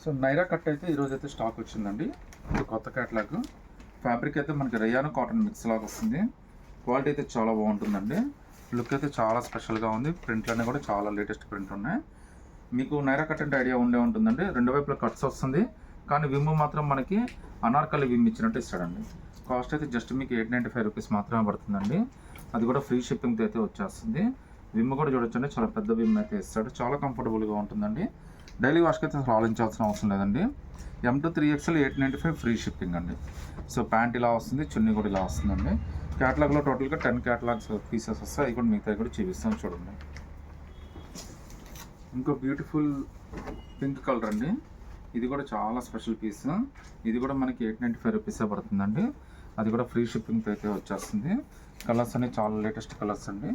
So Naira cut అయితే ఈరోజు అయితే స్టాక్ వచ్చిందండి. ఇది కొత్త క్యాటలాగ్. ఫ్యాబ్రిక్ అయితే మనకి రేయాన్ కాటన్ మిక్స్ లాగా వస్తుంది. క్వాలిటీ అయితే చాలా బాగుంటుందండి. లుక్ అయితే చాలా స్పెషల్గా ఉంది. ప్రింట్లన్నీ కూడా చాలా లేటెస్ట్ ప్రింట్ ఉన్నాయి. మీకు నైరా కట్ అంటే ఐడియా ఉండే ఉంటుందండి. రెండు వైపులా కట్స్ వస్తుంది, కానీ విమ్ మాత్రం మనకి అనార్కలి విమ్ ఇచ్చినట్టు ఇస్తాడండి. కాస్ట్ అయితే జస్ట్ మీకు 895 రూపీస్ మాత్రమే పడుతుందండి. అది కూడా ఫ్రీ షిప్పింగ్తో అయితే వచ్చేస్తుంది. విమ్ కూడా చూడొచ్చండి, చాలా పెద్ద విమ్ అయితే ఇస్తాడు. చాలా కంఫర్టబుల్గా ఉంటుందండి. డైలీ వాష్కి అయితే అసలు ఆలోచించాల్సిన అవసరం లేదండి. M2 3XL 895 ఫ్రీ షిప్పింగ్ అండి. సో ప్యాంట్ ఇలా వస్తుంది, చున్నీ కూడా ఇలా వస్తుందండి. క్యాటలాగ్లో టోటల్గా 10 క్యాటలాగ్స్ పీసెస్ వస్తాయి. అవి కూడా మిగతా కూడా చూపిస్తాను చూడండి. ఇంకో బ్యూటిఫుల్ పింక్ కలర్ అండి. ఇది కూడా చాలా స్పెషల్ పీస్. ఇది కూడా మనకి 895 రూపీసే పడుతుందండి. అది కూడా ఫ్రీ షిప్పింగ్తో అయితే వచ్చేస్తుంది. కలర్స్ అన్ని చాలా లేటెస్ట్ కలర్స్ అండి.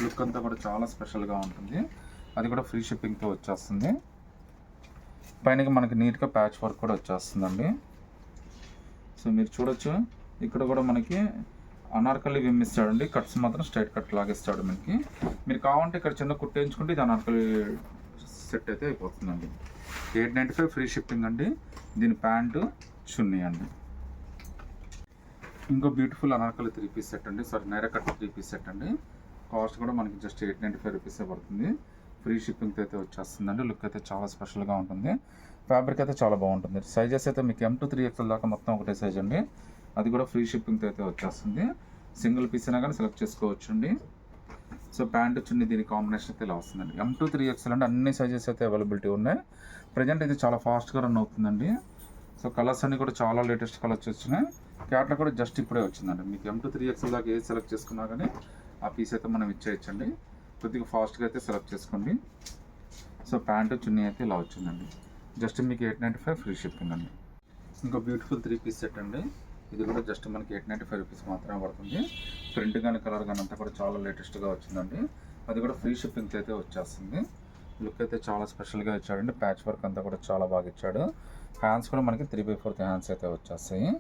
లుక్ అంతా కూడా చాలా స్పెషల్గా ఉంటుంది. అది కూడా ఫ్రీ షిప్పింగ్తో వచ్చేస్తుంది. పైన మనకి నీట్గా ప్యాచ్ వర్క్ కూడా వచ్చేస్తుందండి. సో మీరు చూడొచ్చు, ఇక్కడ కూడా మనకి అనార్కలి విమ్ ఇస్తాడండి. కట్స్ మాత్రం స్ట్రైట్ కట్ లాగా ఇస్తాడు మనకి. మీరు కావాలంటే ఇక్కడ చిన్న కుట్టేయించుకుంటే ఇది అనార్కలి సెట్ అయితే అయిపోతుందండి. 895 ఫ్రీ షిప్పింగ్ అండి. దీని ప్యాంటు చున్నీ అండి. ఇంకో బ్యూటిఫుల్ అనార్కలి 3 పీస్ సెట్ అండి. నైరా కట్ 3 పీస్ సెట్ అండి. కాస్ట్ కూడా మనకి జస్ట్ 895 రూపీసే పడుతుంది. ఫ్రీ షిప్పింగ్తో అయితే వచ్చేస్తుందండి. లుక్ అయితే చాలా స్పెషల్గా ఉంటుంది. ఫ్యాబ్రిక్ అయితే చాలా బాగుంటుంది. సైజెస్ అయితే మీకు M2 3XL దాకా మొత్తం ఒకటే సైజ్ అండి. అది కూడా ఫ్రీ షిప్పింగ్తో అయితే వచ్చేస్తుంది. సింగిల్ పీస్ అయినా కానీ సెలెక్ట్ చేసుకోవచ్చు అండి. సో ప్యాంటు చున్నీ దీని కాంబినేషన్ అయితే ఇలా వస్తుందండి. M2 3XL అంటే అన్ని సైజెస్ అయితే అవైలబిలిటీ ఉన్నాయి. ప్రజెంట్ ఇది చాలా ఫాస్ట్గా రన్ అవుతుందండి. సో కలర్స్ అన్నీ కూడా చాలా లేటెస్ట్ కలర్స్ వచ్చినాయి. క్యాట్లో కూడా జస్ట్ ఇప్పుడే వచ్చిందండి. మీకు M2 3XL దాకా ఏది సెలెక్ట్ చేసుకున్నా కానీ ఆ పీస్ అయితే మనం ఇచ్చేయచ్చండి. కొద్దిగా ఫాస్ట్గా అయితే సెలెక్ట్ చేసుకోండి. సో ప్యాంటు చున్నీ అయితే ఇలా వచ్చిందండి. జస్ట్ మీకు 895 ఫ్రీ షిప్పింగ్ అండి. ఇంకో బ్యూటిఫుల్ 3 పీస్ సెట్ అండి. ఇది కూడా జస్ట్ మనకి 895 రూపీస్ మాత్రమే పడుతుంది. ప్రింట్ కానీ కలర్ కానీ అంతా కూడా చాలా లేటెస్ట్గా వచ్చిందండి. అది కూడా ఫ్రీ షిప్పింగ్తో అయితే వచ్చేస్తుంది. లుక్ అయితే చాలా స్పెషల్గా ఇచ్చాడండి. ప్యాచ్ వర్క్ అంతా కూడా చాలా బాగా ఇచ్చాడు. హ్యాండ్స్ కూడా మనకి 3/4 హ్యాండ్స్ అయితే వచ్చేస్తాయి.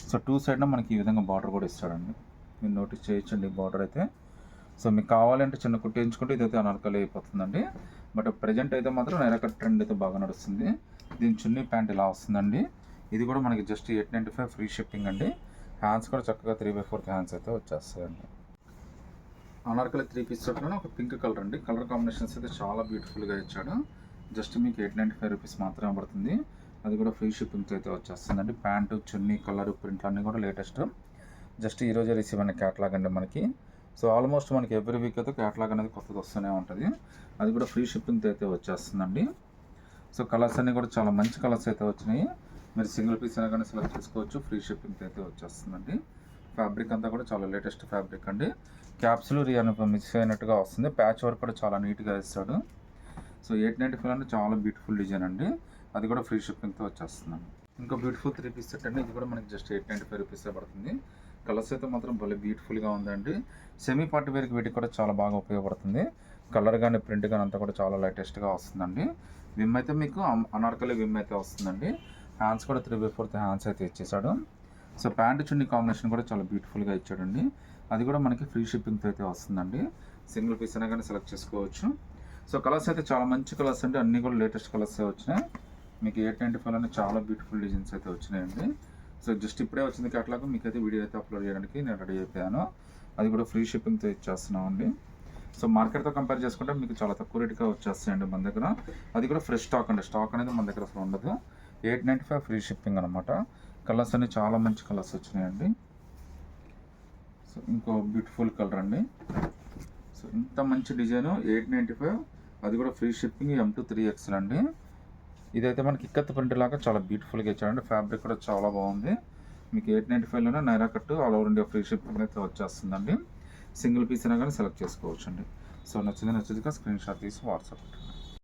సో 2 సైడ్న మనకి ఈ విధంగా బార్డర్ కూడా ఇస్తాడండి. మీరు నోటీస్ చేయొచ్చండి బార్డర్ అయితే. సో మీకు కావాలంటే చిన్న కుట్టించుకుంటే ఇదైతే అనార్కలి అయిపోతుందండి. బట్ ప్రజెంట్ అయితే మాత్రం నైరా కట్ ట్రెండ్ అయితే బాగా నడుస్తుంది. దీని చున్నీ ప్యాంట్ ఇలా వస్తుందండి. ఇది కూడా మనకి జస్ట్ 895 ఫ్రీ షిప్పింగ్ అండి. హ్యాండ్స్ కూడా చక్కగా 3/4 హ్యాండ్స్ అయితే వచ్చేస్తాయండి. అనార్కలి 3 పీస్ సెట్లోనే ఒక పింక్ కలర్ అండి. కలర్ కాంబినేషన్స్ అయితే చాలా బ్యూటిఫుల్గా ఇచ్చాడు. జస్ట్ మీకు 895 రూపీస్ మాత్రమే పడుతుంది. అది కూడా ఫ్రీ షిప్పింగ్తో అయితే వచ్చేస్తుందండి. ప్యాంటు చున్నీ కలర్ ప్రింట్లు అన్నీ కూడా లేటెస్ట్. జస్ట్ ఈరోజే రిసీవ్ అయిన క్యాటలాగ్ అండి మనకి. సో ఆల్మోస్ట్ మనకి ఎవ్రీ వీక్ అయితే క్యాటలాగ్ అనేది కొత్తది వస్తూనే ఉంటుంది. అది కూడా ఫ్రీ షిప్పింగ్తో అయితే వచ్చేస్తుందండి. సో కలర్స్ అన్నీ కూడా చాలా మంచి కలర్స్ అయితే వచ్చినాయి. మీరు సింగిల్ పీస్ అయినా కానీ సెలెక్ట్ చేసుకోవచ్చు. ఫ్రీ షిప్పింగ్తో అయితే వచ్చేస్తుందండి. ఫ్యాబ్రిక్ అంతా కూడా చాలా లేటెస్ట్ ఫ్యాబ్రిక్ అండి. క్యాప్సులు రియాన్ మిక్స్ అయినట్టుగా వస్తుంది. ప్యాచ్ వర్క్ కూడా చాలా నీట్గా ఇస్తాడు. సో 895 అంటే చాలా బ్యూటిఫుల్ డిజైన్ అండి. అది కూడా ఫ్రీ షిప్పింగ్తో వచ్చేస్తుందండి. ఇంకో బ్యూటిఫుల్ 3 పీస్ సెట్ అండి. ఇది కూడా మనకి జస్ట్ 895 రూపీసే పడుతుంది. కలర్స్ అయితే మాత్రం భలే బ్యూటిఫుల్గా ఉందండి. సెమీ పార్టీ వేర్కి వీటికి కూడా చాలా బాగా ఉపయోగపడుతుంది. కలర్ కానీ ప్రింట్ కానీ అంతా కూడా చాలా లేటెస్ట్గా వస్తుందండి. విమ్ అయితే మీకు అనార్కలి విమ్ అయితే వస్తుందండి. హ్యాండ్స్ కూడా 3/4 హ్యాండ్స్ అయితే ఇచ్చేసాడు. సో ప్యాంటు చున్నీ కాంబినేషన్ కూడా చాలా బ్యూటిఫుల్గా ఇచ్చాడండి. అది కూడా మనకి ఫ్రీ షిప్పింగ్తో అయితే వస్తుందండి. సింగిల్ పీస్ అయినా కానీ సెలెక్ట్ చేసుకోవచ్చు. సో కలర్స్ అయితే చాలా మంచి కలర్స్ అండి. అన్నీ కూడా లేటెస్ట్ కలర్స్ వచ్చినాయి. మీకు 895 అనే చాలా బ్యూటిఫుల్ డిజైన్స్ అయితే వచ్చినాయండి. సో జస్ట్ ఇప్పుడే వచ్చింది క్యాటలాగ్. మీకు అయితే వీడియో అయితే అప్లోడ్ చేయడానికి నేను రెడీ అయిపోయాను. అది కూడా ఫ్రీ షిప్పింగ్తో ఇచ్చేస్తున్నాం అండి. సో మార్కెట్తో కంపేర్ చేసుకుంటే మీకు చాలా తక్కువ రేటుగా వచ్చేస్తాయండి మన దగ్గర. అది కూడా ఫ్రెష్ స్టాక్ అండి. స్టాక్ అనేది మన దగ్గర అసలు ఉండదు. 895 ఫ్రీ షిప్పింగ్ అనమాట. కలర్స్ అన్ని చాలా మంచి కలర్స్ వచ్చినాయండి. సో ఇంకో బ్యూటిఫుల్ కలర్ అండి. సో ఇంత మంచి డిజైన్ 895, అది కూడా ఫ్రీ షిప్పింగ్. M2 3XL అండి. ఇదైతే మనకి ఇక్కత్ ప్రింట్ లాగా చాలా బ్యూటిఫుల్గా ఇచ్చాడండి. ఫ్యాబ్రిక్ కూడా చాలా బాగుంది. మీకు 895లోనే Naira cut all over India free shipping అయితే వచ్చేస్తుందండి. సింగిల్ పీస్ అయినా కానీ సెలెక్ట్ చేసుకోవచ్చు అండి. సో నచ్చిందిగా స్క్రీన్ షాట్ తీసి వాట్సాప్